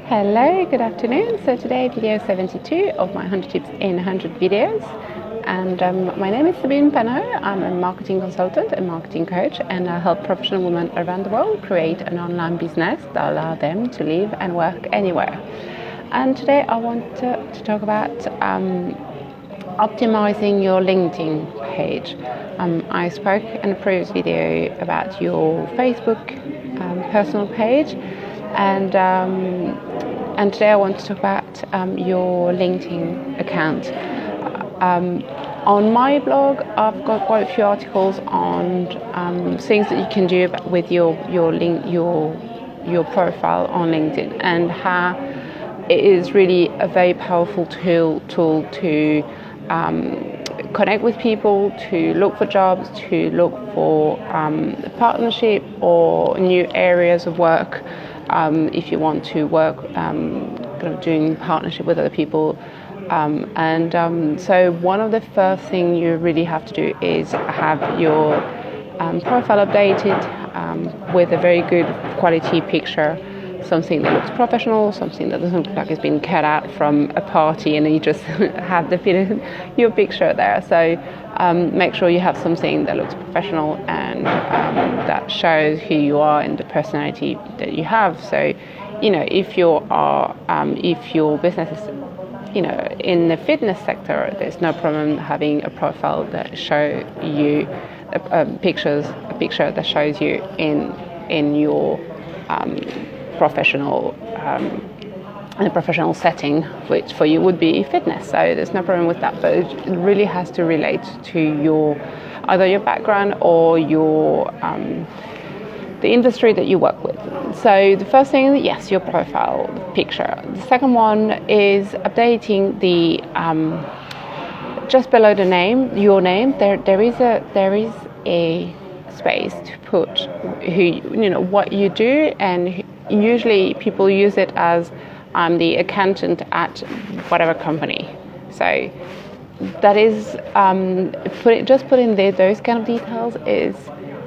Hello, good afternoon. So today video 72 of my 100 tips in 100 videos. And my name is Sabine. I'm a marketing consultant and marketing coach, and I help professional women around the world create an online business that allows them to live and work anywhere. And today I want to talk about optimizing your LinkedIn page. I spoke in a previous video about your Facebook personal page, and today I want to talk about your LinkedIn account. On my blog, I've got quite a few articles on things that you can do with your profile on LinkedIn, and how it is really a very powerful tool to connect with people, to look for jobs, to look for partnership or new areas of work. If you want to work doing partnership with other people. So one of the first things you really have to do is have your profile updated with a very good quality picture, something that looks professional, something that doesn't look like it's been cut out from a party and you just have your picture there. So make sure you have something that looks professional and that shows who you are and the personality that you have. So, if your business is, in the fitness sector, there's no problem having a profile that show you a picture that shows you in your professional in a professional setting, which for you would be fitness. So there's no problem with that, but it really has to relate to either your background or the industry that you work with. So the first thing, yes, your profile picture. The second one is updating the just below the name, your name. There is a space to put what you do, and usually people use it as I'm the accountant at whatever company. So that is putting those kind of details is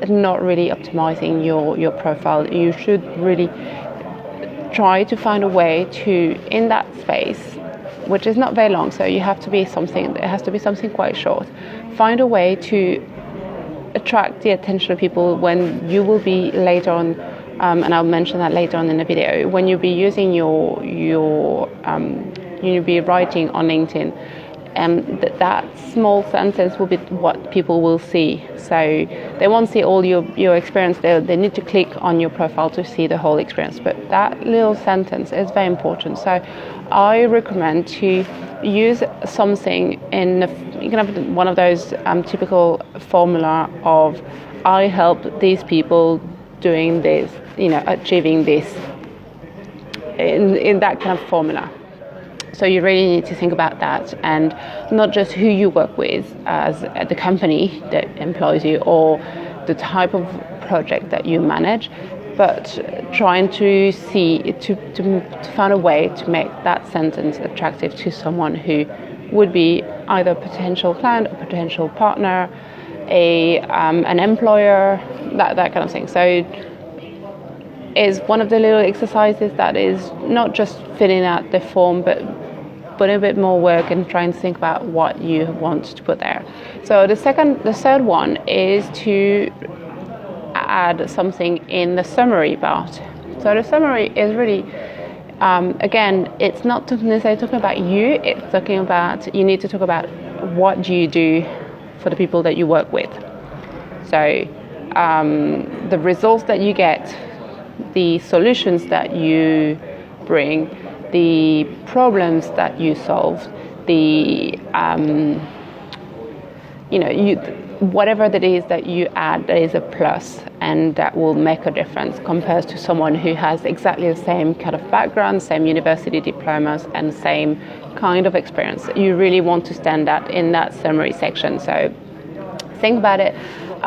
not really optimizing your profile. You should really try to find a way to, in that space, which is not very long, so it has to be something quite short, find a way to attract the attention of people when you will be later on, and I'll mention that later on in the video, when you'll be using you'll be writing on LinkedIn, that small sentence will be what people will see. So they won't see all your experience. They need to click on your profile to see the whole experience. But that little sentence is very important. So I recommend to use something you can have one of those typical formula of I help these people doing this, achieving this, in that kind of formula. So you really need to think about that, and not just who you work with as the company that employs you or the type of project that you manage, but trying to find a way to make that sentence attractive to someone who would be either a potential client or potential partner, an employer, that kind of thing. So is one of the little exercises that is not just filling out the form, but putting a bit more work and trying to think about what you want to put there. So the third one is to add something in the summary part. So the summary is really, again, it's not necessarily talking about you, it's talking about, you need to talk about what do you do for the people that you work with. So the results that you get, the solutions that you bring, the problems that you solve, whatever that is that you add, that is a plus, and that will make a difference compared to someone who has exactly the same kind of background, same university diplomas, and same kind of experience. You really want to stand out in that summary section. So think about it.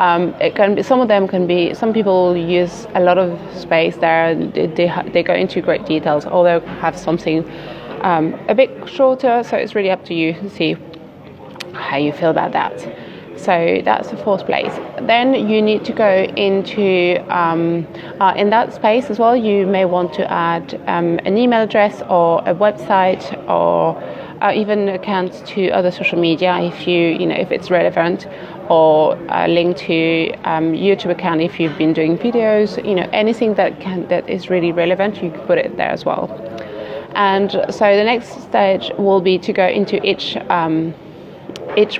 It can be, some people use a lot of space there. They go into great details, or they'll have something a bit shorter. So it's really up to you to see how you feel about that. So that's the fourth place. Then you need to go into, in that space as well, you may want to add an email address or a website or even accounts to other social media if it's relevant, or a link to YouTube account if you've been doing videos, anything that is really relevant, you can put it there as well. And so the next stage will be to go into each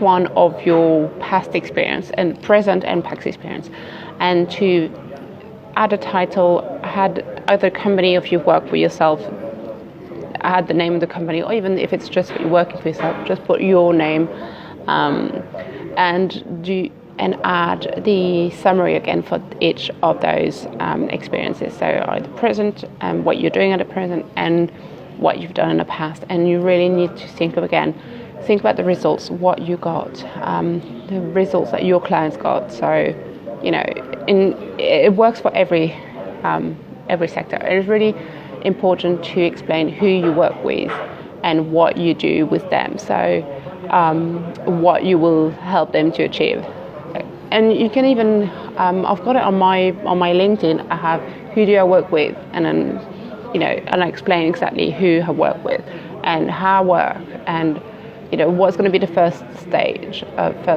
one of your past experience and present and past experience, and to add a title, add other company if you've worked for yourself, add the name of the company, or even if it's just you're working for yourself, just put your name, and add the summary again for each of those experiences. So the present, what you're doing at the present, and what you've done in the past. And you really need to think about the results, what you got, the results that your clients got. So, it works for every sector. It's really important to explain who you work with and what you do with them. So, what you will help them to achieve. And you can even, I've got it on my LinkedIn. I have who do I work with, and then and I explain exactly who I work with and how I work, and what's going to be the first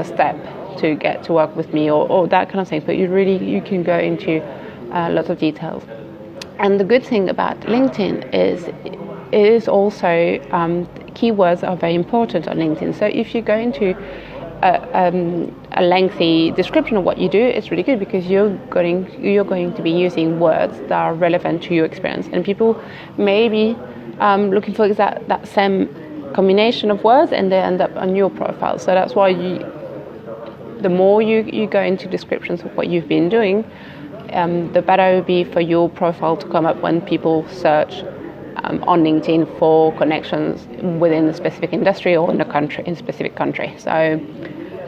step to get to work with me, or that kind of thing. But you can go into lots of details. And the good thing about LinkedIn is also keywords are very important on LinkedIn. So if you go into a lengthy description of what you do, it's really good, because you're going to be using words that are relevant to your experience, and people may be looking for that same combination of words, and they end up on your profile. So that's why the more you go into descriptions of what you've been doing, the better it will be for your profile to come up when people search on LinkedIn for connections within a specific industry or in a specific country. So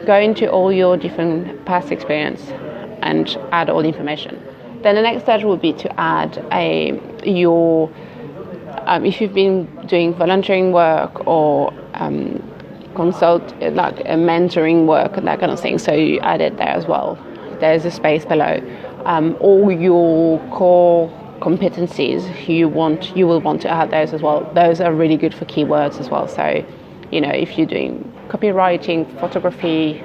go into all your different past experience and add all the information. Then the next stage will be to add if you've been doing volunteering work or mentoring work and that kind of thing, so you add it there as well. There's a space below. All your core competencies you will want to add those as well. Those are really good for keywords as well. So, if you're doing copywriting, photography,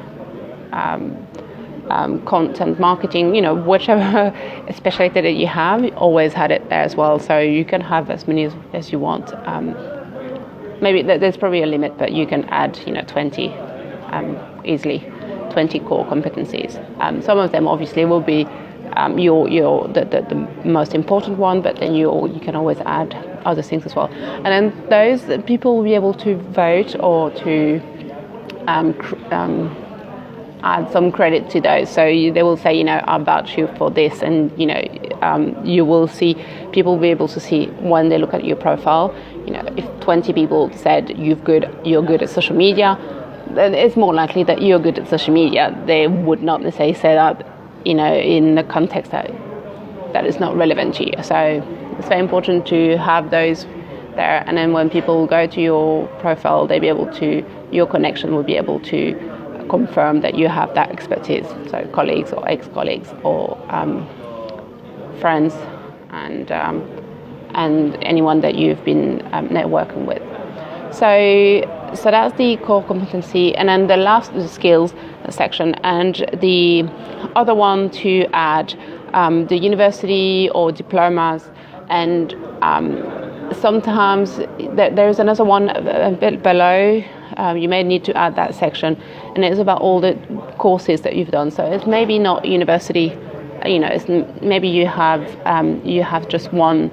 content marketing, whichever specialty that you have, always had it there as well. So you can have as many as you want. Maybe there's probably a limit, but you can add 20 easily, 20 core competencies. Some of them obviously will be the most important one, but then you can always add other things as well. And then those people will be able to vote or to add some credit to those. So they will say, I vouch you for this, and you will see, people will be able to see when they look at your profile. If 20 people said you're good at social media, then it's more likely that you're good at social media. They would not necessarily say that, in the context that is not relevant to you. So it's very important to have those there, and then when people go to your profile, your connection will be able to confirm that you have that expertise. So colleagues or ex-colleagues or friends and anyone that you've been networking with. So that's the core competency, and then the last is the skills section, and the other one to add the university or diplomas, and sometimes there's another one a bit below. You may need to add that section, and it's about all the courses that you've done. So it's maybe not university, maybe you have just one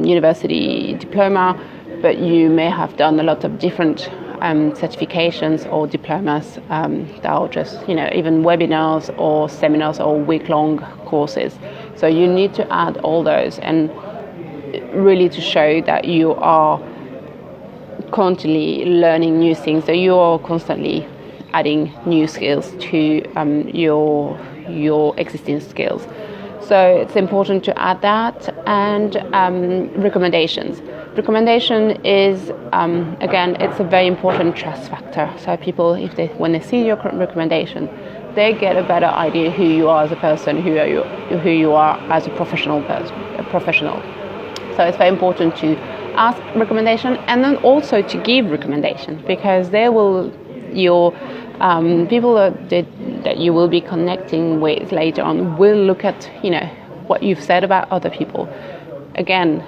university diploma, but you may have done a lot of different certifications or diplomas that are just, even webinars or seminars or week-long courses. So you need to add all those, and really to show that you are constantly learning new things. So you are constantly adding new skills to your existing skills. So it's important to add that. And recommendations. Recommendation is, again, it's a very important trust factor. So people, when they see your recommendation, they get a better idea who you are as a person, who you are as a professional. So it's very important to ask recommendation and then also to give recommendation, because people that you will be connecting with later on will look at what you've said about other people. Again,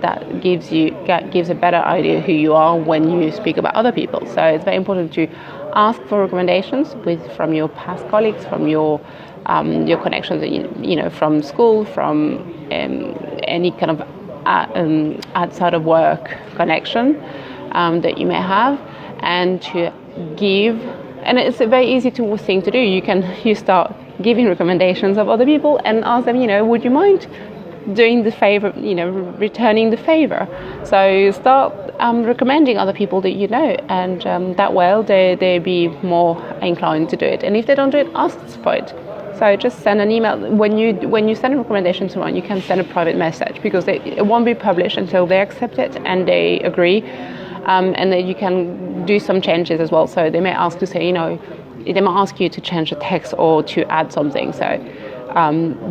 that gives a better idea who you are when you speak about other people. So it's very important to ask for recommendations from your past colleagues, from your connections, from school, from any kind of outside of work connection that you may have, and to give. And it's a very easy thing to do. You start giving recommendations of other people and ask them, would you mind doing the favor, returning the favor. So start recommending other people that you know, and that way they'll be more inclined to do it. And if they don't do it, ask for it. So just send an email. When you send a recommendation to someone, you can send a private message, because it won't be published until they accept it and they agree. And then you can do some changes as well. So they may ask to say, they might ask you to change the text or to add something. So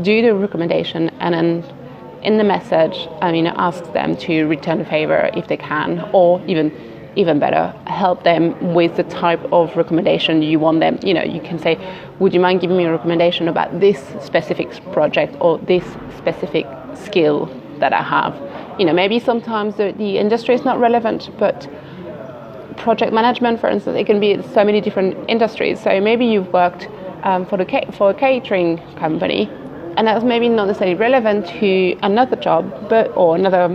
do the recommendation, and then in the message, ask them to return the favor if they can, or even better, help them with the type of recommendation you want them. You can say, would you mind giving me a recommendation about this specific project or this specific skill that I have? Maybe sometimes the industry is not relevant, but project management, for instance, it can be so many different industries. So maybe you've worked for a catering company, and that's maybe not necessarily relevant to another job, or another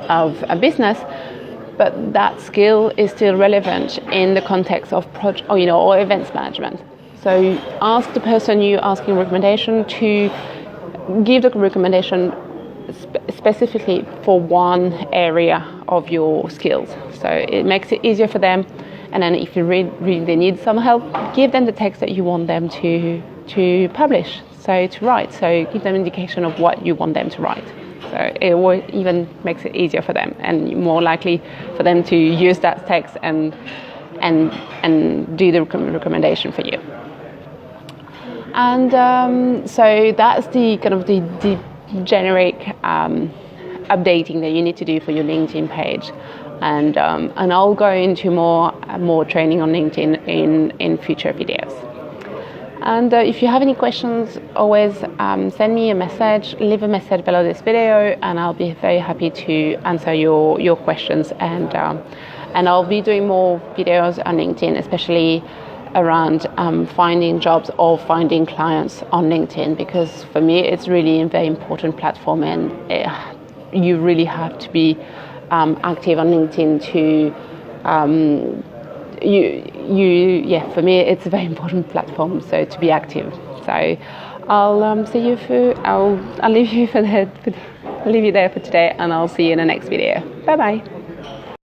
of a business, but that skill is still relevant in the context of project, or events management. So ask the person you're asking recommendation to give the recommendation specifically for one area of your skills. So it makes it easier for them. And then if you really they need some help, give them the text that you want them to publish, to write. So give them an indication of what you want them to write. So it will even makes it easier for them, and more likely for them to use that text and do the recommendation for you. And so that's the kind of the generic updating that you need to do for your LinkedIn page. And I'll go into more training on LinkedIn in future videos. And if you have any questions, always send me a message, leave a message below this video, and I'll be very happy to answer your questions. And I'll be doing more videos on LinkedIn, especially around finding jobs or finding clients on LinkedIn, because for me it's really a very important platform, and you really have to be active on LinkedIn to for me it's a very important platform, so to be active. So I'll see you I'll leave you there for today, and I'll see you in the next video. Bye bye.